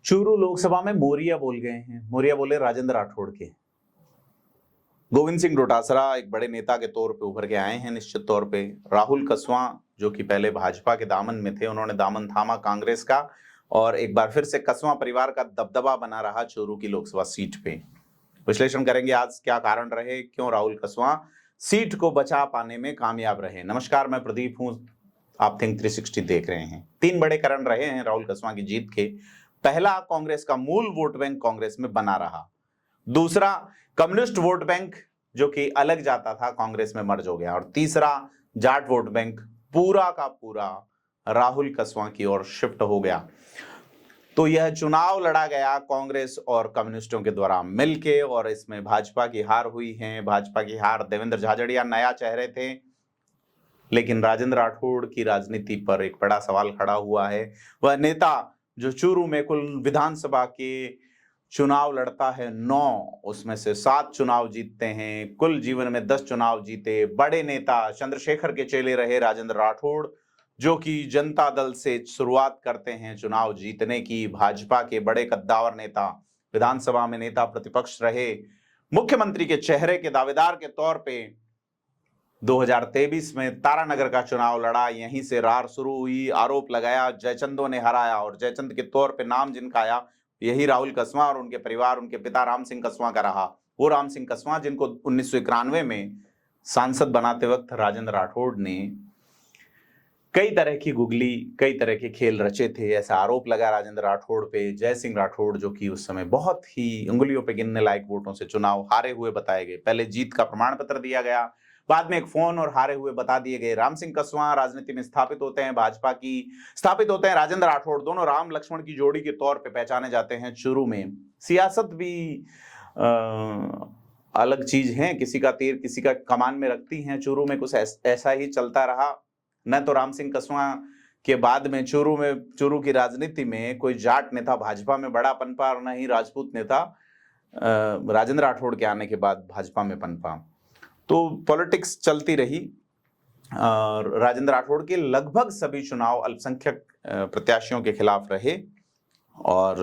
चूरू लोकसभा में मौर्य बोल गए हैं। मौर्य बोले राजेंद्र राठौड़ के। गोविंद सिंह डोटासरा एक बड़े नेता के तौर पे उभर के आए हैं। निश्चित तौर पे राहुल कसवां जो कि पहले भाजपा के दामन में थे, उन्होंने दामन थामा कांग्रेस का और एक बार फिर से कसवां परिवार का दबदबा बना रहा चूरू की लोकसभा सीट पे। विश्लेषण करेंगे आज क्या कारण रहे, क्यों राहुल कसवां सीट को बचा पाने में कामयाब रहे। नमस्कार, मैं प्रदीप हूं, आप थिंक 360 देख रहे हैं। तीन बड़े कारण रहे हैं राहुल कसवां की जीत के। पहला, कांग्रेस का मूल वोट बैंक कांग्रेस में बना रहा। दूसरा, कम्युनिस्ट वोट बैंक जो कि अलग जाता था कांग्रेस में मर्ज हो गया। और तीसरा, जाट वोट बैंक पूरा का पूरा राहुल कसवां की ओर शिफ्ट हो गया। तो यह चुनाव लड़ा गया कांग्रेस और कम्युनिस्टों के द्वारा मिलके और इसमें भाजपा की हार हुई है। भाजपा की हार, देवेंद्र झाझड़िया नया चेहरे थे, लेकिन राजेंद्र राठौड़ की राजनीति पर एक बड़ा सवाल खड़ा हुआ है। वह नेता जो चूरू में कुल विधानसभा के चुनाव लड़ता है 9, उसमें से 7 चुनाव जीतते हैं। कुल जीवन में 10 चुनाव जीते बड़े नेता चंद्रशेखर के चेले रहे राजेंद्र राठौड़, जो कि जनता दल से शुरुआत करते हैं चुनाव जीतने की। भाजपा के बड़े कद्दावर नेता, विधानसभा में नेता प्रतिपक्ष रहे, मुख्यमंत्री के चेहरे के दावेदार के तौर पे 2023 में तारानगर का चुनाव लड़ा। यहीं से रार शुरू हुई। आरोप लगाया, जयचंदों ने हराया और जयचंद के तौर पे नाम जिनका आया यही राहुल कसवां और उनके परिवार, उनके पिता राम सिंह कसवां का रहा। वो राम सिंह कसवां जिनको 1991 में सांसद बनाते वक्त राजेंद्र राठौड़ ने कई तरह की गुगली, कई तरह के खेल रचे थे, ऐसा आरोप लगा राजेंद्र राठौड़ पे। जय सिंह राठौड़ जो कि उस समय बहुत ही उंगलियों पे गिनने लायक वोटों से चुनाव हारे हुए बताए गए। पहले जीत का प्रमाण पत्र दिया गया, बाद में एक फोन और हारे हुए बता दिए गए। राम सिंह कसवां राजनीति में स्थापित होते हैं, भाजपा की स्थापित होते हैं। राजेंद्र राठौड़, दोनों राम लक्ष्मण की जोड़ी के तौर पे पहचाने जाते हैं चूरू में। सियासत भी अलग चीज है, किसी का तीर किसी का कमान में रखती हैं। चूरू में कुछ ऐसा ही चलता रहा। न तो राम सिंह कसवां के बाद में चूरू की राजनीति में कोई जाट नेता भाजपा में बड़ा पनपा और न ही राजपूत नेता राजेंद्र राठौड़ के आने के बाद भाजपा में पनपा। तो पॉलिटिक्स चलती रही। राजेंद्र राठौड़ के लगभग सभी चुनाव अल्पसंख्यक प्रत्याशियों के खिलाफ रहे और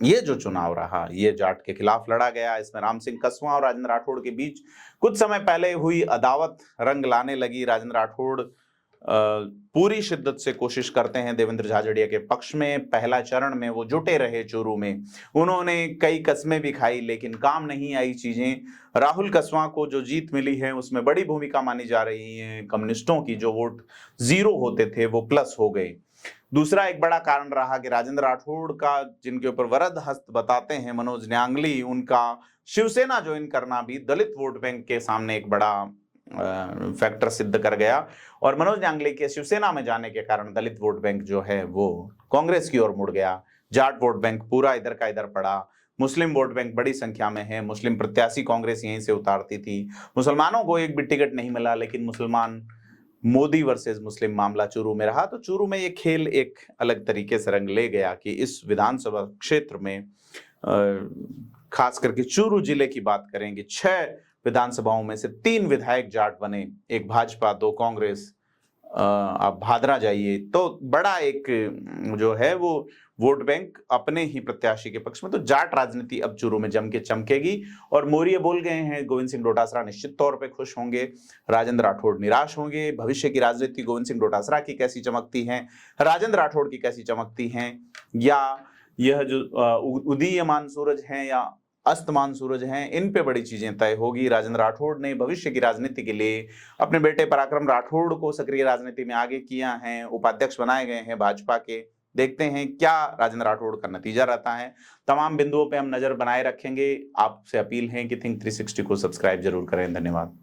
ये जो चुनाव रहा ये जाट के खिलाफ लड़ा गया। इसमें राम सिंह कसवां और राजेंद्र राठौड़ के बीच कुछ समय पहले हुई अदावत रंग लाने लगी। राजेंद्र राठौड़ पूरी शिद्दत से कोशिश करते हैं देवेंद्र झाझड़िया के पक्ष में। पहला चरण में वो जुटे रहे चूरू में, उन्होंने कई कस्में भी खाई, लेकिन काम नहीं आई चीजें। राहुल कसवां को जो जीत मिली है उसमें बड़ी भूमिका मानी जा रही है कम्युनिस्टों की। जो वोट 0 होते थे वो प्लस हो गए। दूसरा एक बड़ा कारण रहा कि राजेंद्र राठौड़ का जिनके ऊपर वरद हस्त बताते हैं मनोज न्यांगली, उनका शिवसेना ज्वाइन करना भी दलित वोट बैंक के सामने एक बड़ा फैक्टर सिद्ध कर गया। और मनोज न्यांगली के शिवसेना में जाने के कारण दलित वोट बैंक जो है वो कांग्रेस की ओर मुड़ गया। जाट वोट बैंक पूरा इधर का इधर पड़ा। मुस्लिम वोट बैंक बड़ी संख्या में है, मुस्लिम प्रत्याशी कांग्रेस यहीं से उतारती थी। मुसलमानों को एक भी टिकट नहीं मिला, लेकिन मुसलमान मोदी वर्सेस मुस्लिम मामला चूरू में रहा। तो चूरू में ये खेल एक अलग तरीके से रंग ले गया कि इस विधानसभा क्षेत्र में खास करके चूरू जिले की बात करेंगे, 6 विधानसभाओं में से 3 विधायक जाट बने, 1 भाजपा 2 कांग्रेस। आप भादरा जाइए तो बड़ा एक जो है वो वोट बैंक अपने ही प्रत्याशी के पक्ष में। तो जाट राजनीति अब चूरू में जम के चमकेगी। और मौर्य बोल गए हैं, गोविंद सिंह डोटासरा निश्चित तौर पे खुश होंगे, राजेंद्र राठौड़ निराश होंगे। भविष्य की राजनीति गोविंद सिंह डोटासरा की कैसी चमकती है, राजेंद्र राठौड़ की कैसी चमकती है, या यह जो उदीयमान सूरज है या अस्तमान सूरज हैं, इन पे बड़ी चीजें तय होगी। राजेंद्र राठौड़ ने भविष्य की राजनीति के लिए अपने बेटे पराक्रम राठौड़ को सक्रिय राजनीति में आगे किया है, उपाध्यक्ष बनाए गए हैं भाजपा के। देखते हैं क्या राजेंद्र राठौड़ का नतीजा रहता है। तमाम बिंदुओं पे हम नजर बनाए रखेंगे। आपसे अपील है कि थिंक 360 को सब्सक्राइब जरूर करें। धन्यवाद।